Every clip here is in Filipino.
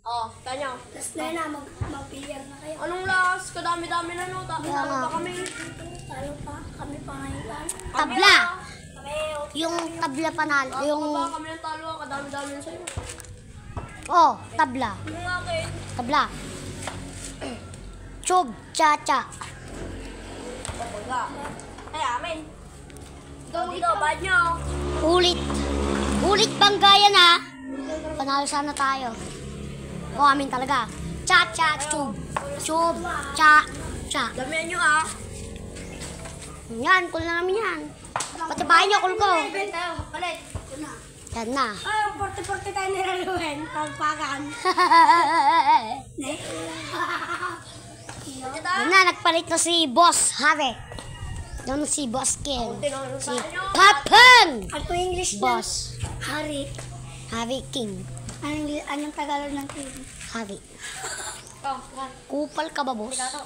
Oh, tanyo. Last na na, mag-PR na kayo. Anong last? Kadami-dami na no. Talo pa kami. Talo pa, kami pa ngayon. Tabla. Yung tabla panalo. Yung... Baka kami ng talo. Kadami-dami na sa'yo. Oh, tabla. Yung akin. Tabla. Chub, cha-cha. Kapagka. Ay, amin. Dito, bad nyo. Ulit. Ulit banggayan ha. Panalo sana tayo. O, amin talaga. Cha-cha, chub. Chub, cha-cha. Damihan nyo ah. Yan, kul na namin yan. Pati bahay niyo, kul ko. Ulit. Yan na. Ay, 40-40 tayo niraruhin. Pagpagan. Yan na, nagpalit na si Boss Harry. Yan si Boss Ken. Si Papan! Ano English na? Boss. Hari. Harry King. Anong Tagalog ng TV? Harry. Oh, yan. Kupal ka ba, boss? Ito.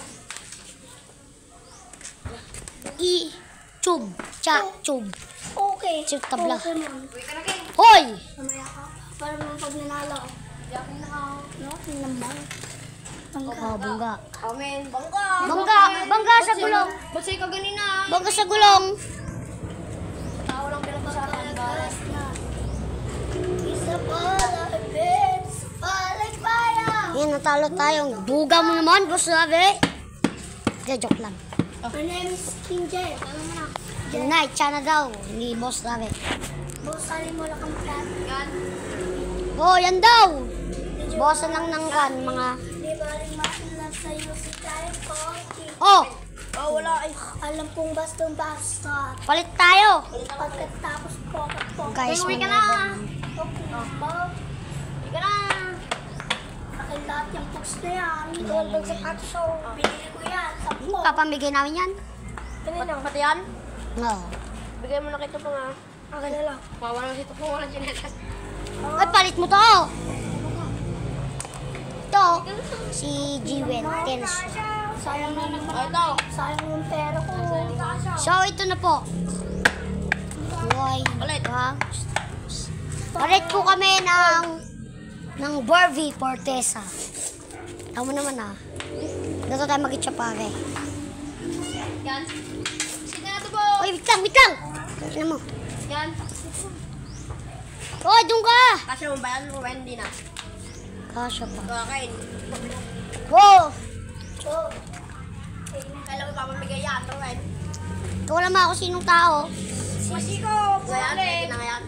Chub, cha, chub. Okay. Chub tabla. Okay man. Uy ka na, King. Hoy! Mamaya ka. Para naman pag nanalo. Yakin na ako. No? Tinambang. Oh, bangga. Amin. Bangka. Bangga! Bangga sa gulong! Ba't sa'yo ka ganina? Bangga sa gulong! Tao lang pinag-usapan. Guys. Isa pala, it's pala, fire. Yan, natalo tayong duga mo naman, Boss Harry. Hindi, joke lang. My name is King Jay. Alam mo na. Yung night, siya na daw. Hindi, Boss Harry. Boss, alin mo lang ang plan. Yan. Oh, yan daw! Bossan lang ng kan, mga... Di ba rin makilang sa'yo si Tayo Koki? Oh! Oh, wala. Ay. Alam kong basta-basta. Palit tayo! Pagkatapos po ako. Guys, Uwi ka na. Okay na ba? Uwi ka na. Akin lahat yung post na yan. Tulad sa katso. Pinili ko yan. 10. Papamigay namin yan. Kanina. Pati yan? Oo. Bigay mo na kito pa nga. Akin na lang. Mawala dito po. Walang chinelas. Ay, palit mo to! Ito, si Gwen Tens. Sayang na naman. Oh, ito. Sayang yung pera ko. So, ito na po. Boy, Palit. palit po kami ng Barbie Fortesa. Tama naman ah. Dito tayo mag-itcha pare. Yan. Sige na ito po. Oy, wait lang, wait lang! Tignan mo. Yan. Oy, doon ka! Kasi mo ba yan? Hindi na. Kasha pa. Kakain. Wow! Oh. Kailan mo papamigay yan, Ruben? Ikaw naman ako sinong tao. Masiko! Ngayon, ready na ngayon.